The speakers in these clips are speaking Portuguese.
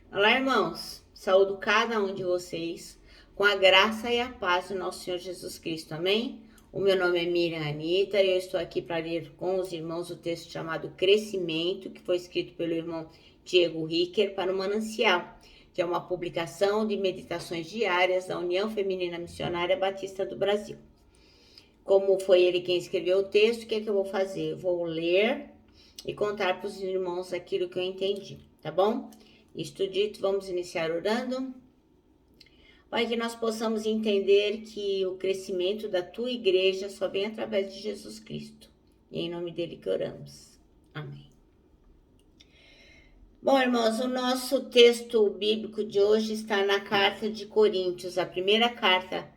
Olá, irmãos. Saúdo cada um de vocês com a graça e a paz do nosso Senhor Jesus Cristo. Amém? O meu nome é Miriam Anita e eu estou aqui para ler com os irmãos o texto chamado Crescimento, que foi escrito pelo irmão Diego Ricker para o Manancial, que é uma publicação de meditações diárias da União Feminina Missionária Batista do Brasil. Como foi ele quem escreveu o texto, o que é que eu vou fazer? Eu vou ler e contar para os irmãos aquilo que eu entendi, tá bom? Isto dito, vamos iniciar orando. Pai, que nós possamos entender que o crescimento da tua igreja só vem através de Jesus Cristo. E é em nome dele que oramos. Amém. Bom, irmãos, o nosso texto bíblico de hoje está na carta de Coríntios, a primeira carta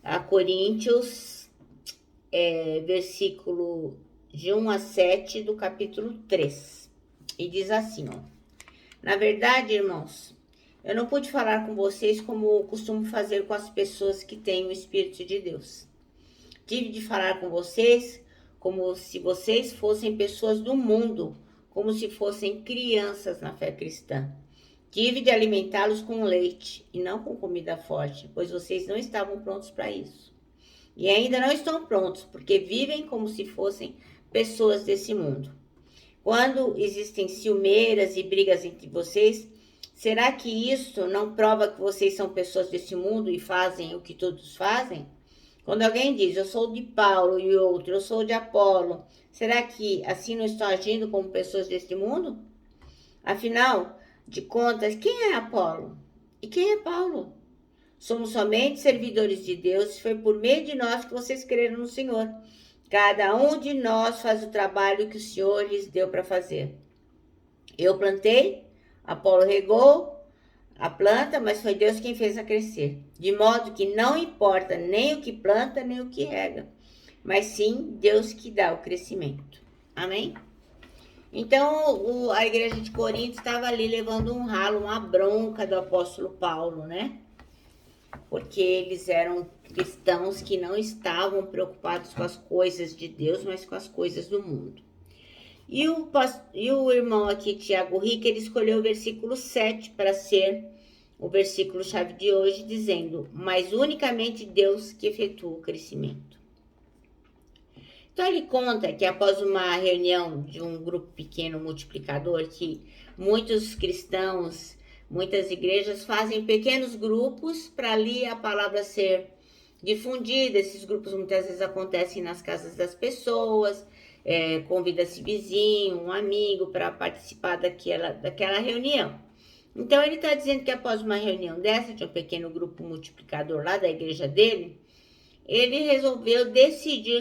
a Coríntios, versículo de 1 a 7 do capítulo 3. E diz assim, ó. Na verdade, irmãos, eu não pude falar com vocês como eu costumo fazer com as pessoas que têm o Espírito de Deus. Tive de falar com vocês como se vocês fossem pessoas do mundo, como se fossem crianças na fé cristã. Tive de alimentá-los com leite e não com comida forte, pois vocês não estavam prontos para isso. E ainda não estão prontos, porque vivem como se fossem pessoas desse mundo. Quando existem ciumeiras e brigas entre vocês, será que isso não prova que vocês são pessoas desse mundo e fazem o que todos fazem? Quando alguém diz, eu sou de Paulo, e outro, eu sou de Apolo, será que assim não estão agindo como pessoas desse mundo? Afinal de contas, quem é Apolo? E quem é Paulo? Somos somente servidores de Deus, foi por meio de nós que vocês creram no Senhor. Cada um de nós faz o trabalho que o Senhor lhes deu para fazer. Eu plantei, Apolo regou a planta, mas foi Deus quem fez a crescer. De modo que não importa nem o que planta, nem o que rega, mas sim Deus que dá o crescimento. Amém? Então, a igreja de Corinto estava ali levando um ralo, uma bronca do apóstolo Paulo, né? Porque eles eram cristãos que não estavam preocupados com as coisas de Deus, mas com as coisas do mundo. E o irmão aqui, Tiago Rica, ele escolheu o versículo 7 para ser o versículo-chave de hoje, dizendo, mas unicamente Deus que efetua o crescimento. Então ele conta que após uma reunião de um grupo pequeno multiplicador, que muitos cristãos, muitas igrejas fazem pequenos grupos para ali a palavra ser difundida. Esses grupos muitas vezes acontecem nas casas das pessoas, convida-se vizinho, um amigo para participar daquela reunião. Então ele está dizendo que após uma reunião dessa, de um pequeno grupo multiplicador lá da igreja dele, ele resolveu decidir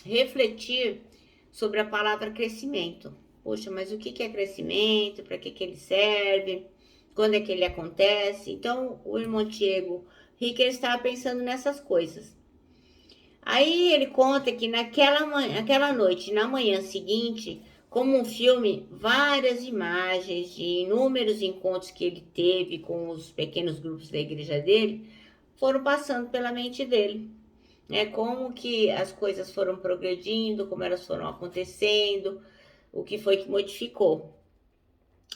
refletir sobre a palavra crescimento. Poxa, mas o que é crescimento? Para que ele serve? Quando é que ele acontece? Então, o irmão Diego Ricker estava pensando nessas coisas. Aí ele conta que naquela noite, na manhã seguinte, como um filme, várias imagens de inúmeros encontros que ele teve com os pequenos grupos da igreja dele, foram passando pela mente dele, né? Como que as coisas foram progredindo, como elas foram acontecendo, o que foi que modificou.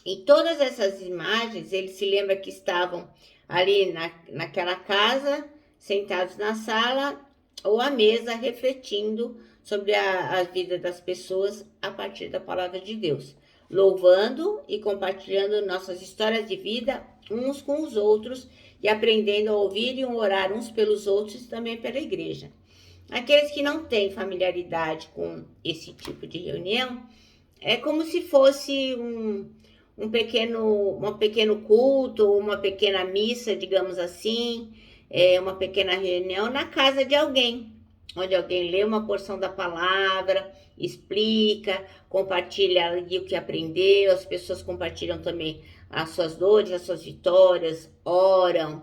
E todas essas imagens, ele se lembra que estavam ali naquela casa, sentados na sala ou à mesa, refletindo sobre a vida das pessoas a partir da palavra de Deus, louvando e compartilhando nossas histórias de vida uns com os outros e aprendendo a ouvir e orar uns pelos outros e também pela igreja. Aqueles que não têm familiaridade com esse tipo de reunião, é como se fosse um pequeno culto, uma pequena missa, digamos assim, uma pequena reunião na casa de alguém, onde alguém lê uma porção da palavra, explica, compartilha ali o que aprendeu, as pessoas compartilham também as suas dores, as suas vitórias, oram,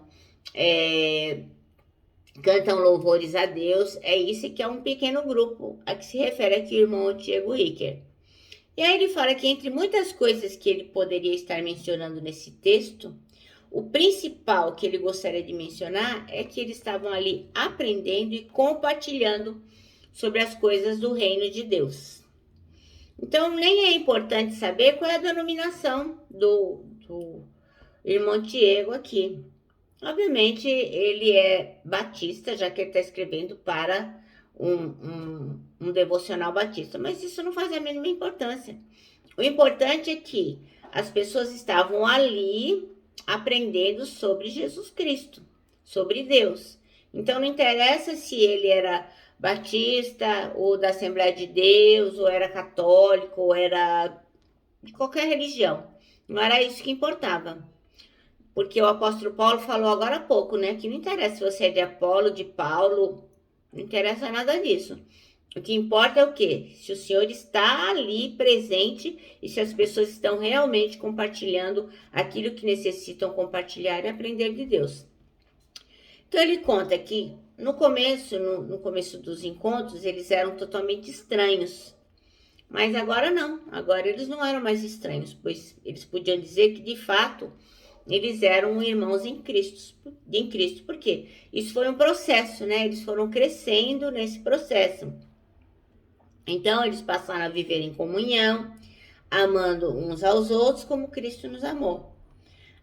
cantam louvores a Deus. É isso que é um pequeno grupo a que se refere aqui o irmão Diego Ricker. E aí ele fala que entre muitas coisas que ele poderia estar mencionando nesse texto, o principal que ele gostaria de mencionar é que eles estavam ali aprendendo e compartilhando sobre as coisas do reino de Deus. Então, nem é importante saber qual é a denominação irmão Diego aqui. Obviamente, ele é batista, já que ele está escrevendo para um devocional batista, mas isso não faz a mínima importância. O importante é que as pessoas estavam ali aprendendo sobre Jesus Cristo, sobre Deus. Então não interessa se ele era batista, ou da Assembleia de Deus, ou era católico, ou era de qualquer religião. Não era isso que importava. Porque o apóstolo Paulo falou agora há pouco, né? Que não interessa se você é de Apolo, de Paulo, não interessa nada disso. O que importa é o quê? Se o Senhor está ali presente e se as pessoas estão realmente compartilhando aquilo que necessitam compartilhar e aprender de Deus. Então ele conta que no começo dos encontros, eles eram totalmente estranhos. Mas agora não, agora eles não eram mais estranhos, pois eles podiam dizer que de fato eles eram irmãos em Cristo. Por quê? Isso foi um processo, né? Eles foram crescendo nesse processo. Então, eles passaram a viver em comunhão, amando uns aos outros como Cristo nos amou.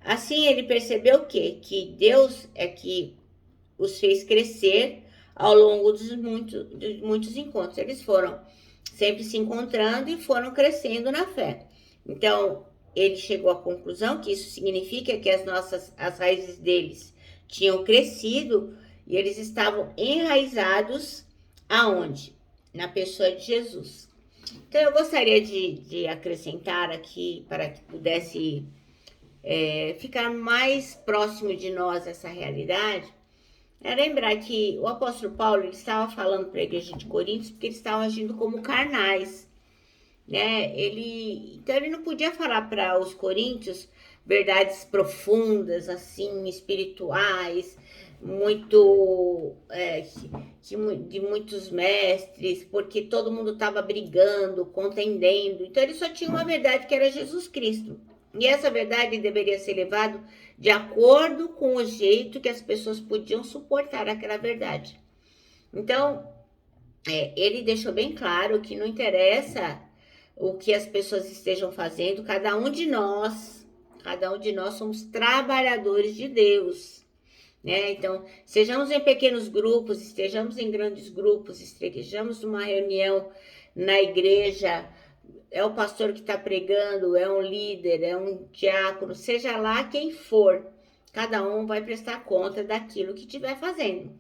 Assim, ele percebeu o quê? Que Deus é que os fez crescer ao longo de muitos encontros. Eles foram sempre se encontrando e foram crescendo na fé. Então, ele chegou à conclusão que isso significa que as raízes deles tinham crescido e eles estavam enraizados aonde? Na pessoa de Jesus. Então, eu gostaria de acrescentar aqui, para que pudesse ficar mais próximo de nós essa realidade, é lembrar que o apóstolo Paulo ele estava falando para a igreja de Coríntios porque eles estavam agindo como carnais, né? Então ele não podia falar para os coríntios verdades profundas, assim, espirituais, muito de muitos mestres, porque todo mundo estava brigando, contendendo. Então ele só tinha uma verdade que era Jesus Cristo. E essa verdade deveria ser levada de acordo com o jeito que as pessoas podiam suportar aquela verdade. Então, ele deixou bem claro que não interessa o que as pessoas estejam fazendo, cada um de nós somos trabalhadores de Deus, né? Então, sejamos em pequenos grupos, estejamos em grandes grupos, estejamos numa reunião na igreja, é o pastor que está pregando, é um líder, é um diácono, seja lá quem for, cada um vai prestar conta daquilo que estiver fazendo.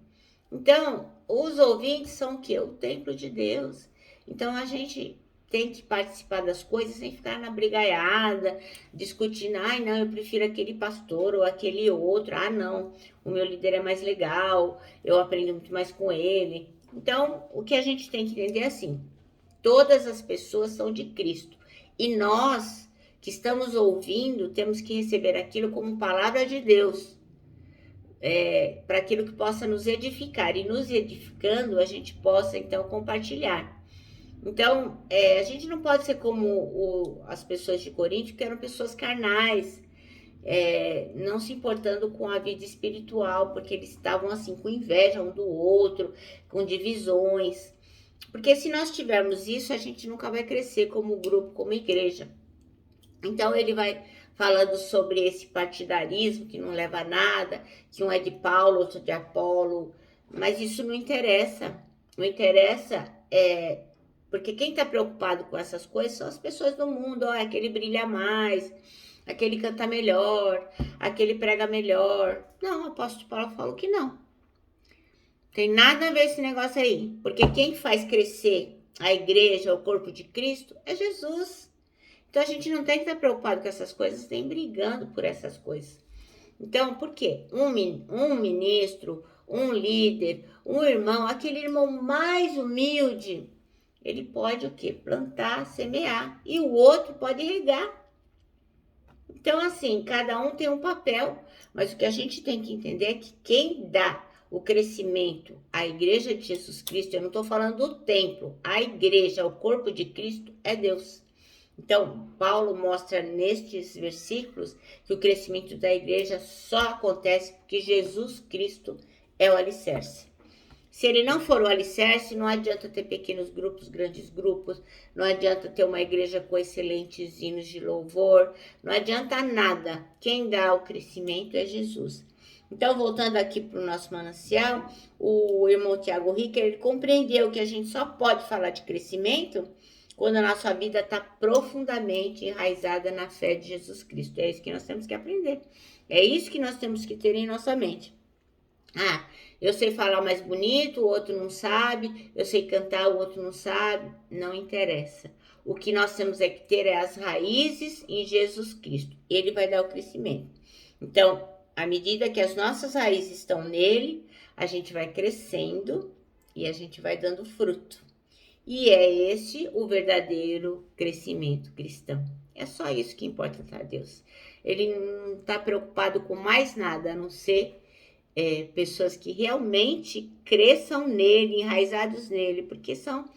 Então, os ouvintes são o quê? O templo de Deus. Então, a gente tem que participar das coisas sem ficar na brigaiada, discutindo, ai não, eu prefiro aquele pastor ou aquele outro, ah não, o meu líder é mais legal, eu aprendo muito mais com ele. Então, o que a gente tem que entender é assim, todas as pessoas são de Cristo. E nós que estamos ouvindo, temos que receber aquilo como palavra de Deus. Para aquilo que possa nos edificar. E nos edificando, a gente possa, então, compartilhar. Então, a gente não pode ser como as pessoas de Corinto, que eram pessoas carnais, não se importando com a vida espiritual, porque eles estavam assim, com inveja um do outro, com divisões. Porque se nós tivermos isso, a gente nunca vai crescer como grupo, como igreja. Então ele vai falando sobre esse partidarismo que não leva a nada, que um é de Paulo, outro de Apolo, mas isso não interessa. Não interessa porque quem está preocupado com essas coisas são as pessoas do mundo. Aquele brilha mais, aquele canta melhor, aquele prega melhor. Não, o apóstolo Paulo falou que não. Tem nada a ver esse negócio aí. Porque quem faz crescer a igreja, o corpo de Cristo, é Jesus. Então a gente não tem que estar preocupado com essas coisas, nem brigando por essas coisas. Então, por quê? Um ministro, um líder, um irmão, aquele irmão mais humilde, ele pode o quê? Plantar, semear. E o outro pode regar. Então, assim, cada um tem um papel. Mas o que a gente tem que entender é que quem dá o crescimento à igreja de Jesus Cristo, eu não estou falando do templo, a igreja, o corpo de Cristo, é Deus. Então, Paulo mostra nestes versículos que o crescimento da igreja só acontece porque Jesus Cristo é o alicerce. Se ele não for o alicerce, não adianta ter pequenos grupos, grandes grupos, não adianta ter uma igreja com excelentes hinos de louvor, não adianta nada. Quem dá o crescimento é Jesus. Então, voltando aqui para o nosso manancial, o irmão Tiago Ricker, ele compreendeu que a gente só pode falar de crescimento quando a nossa vida está profundamente enraizada na fé de Jesus Cristo. É isso que nós temos que aprender. É isso que nós temos que ter em nossa mente. Ah, eu sei falar mais bonito, o outro não sabe. Eu sei cantar, o outro não sabe. Não interessa. O que nós temos é que ter é as raízes em Jesus Cristo. Ele vai dar o crescimento. Então, à medida que as nossas raízes estão nele, a gente vai crescendo e a gente vai dando fruto. E é esse o verdadeiro crescimento cristão. É só isso que importa para Deus. Ele não está preocupado com mais nada, a não ser pessoas que realmente cresçam nele, enraizados nele, porque são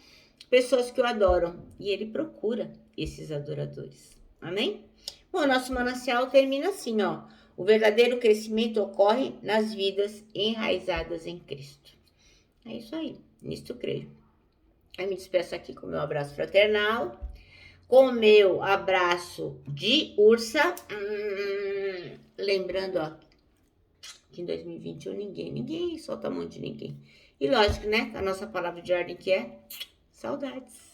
pessoas que o adoram. E ele procura esses adoradores. Amém? Bom, nosso manancial termina assim, ó. O verdadeiro crescimento ocorre nas vidas enraizadas em Cristo. É isso aí, nisto creio. Eu me despeço aqui com o meu abraço fraternal, com o meu abraço de ursa. Lembrando, ó, que em 2021 ninguém solta a mão de ninguém. E lógico, né? A nossa palavra de ordem que é saudades.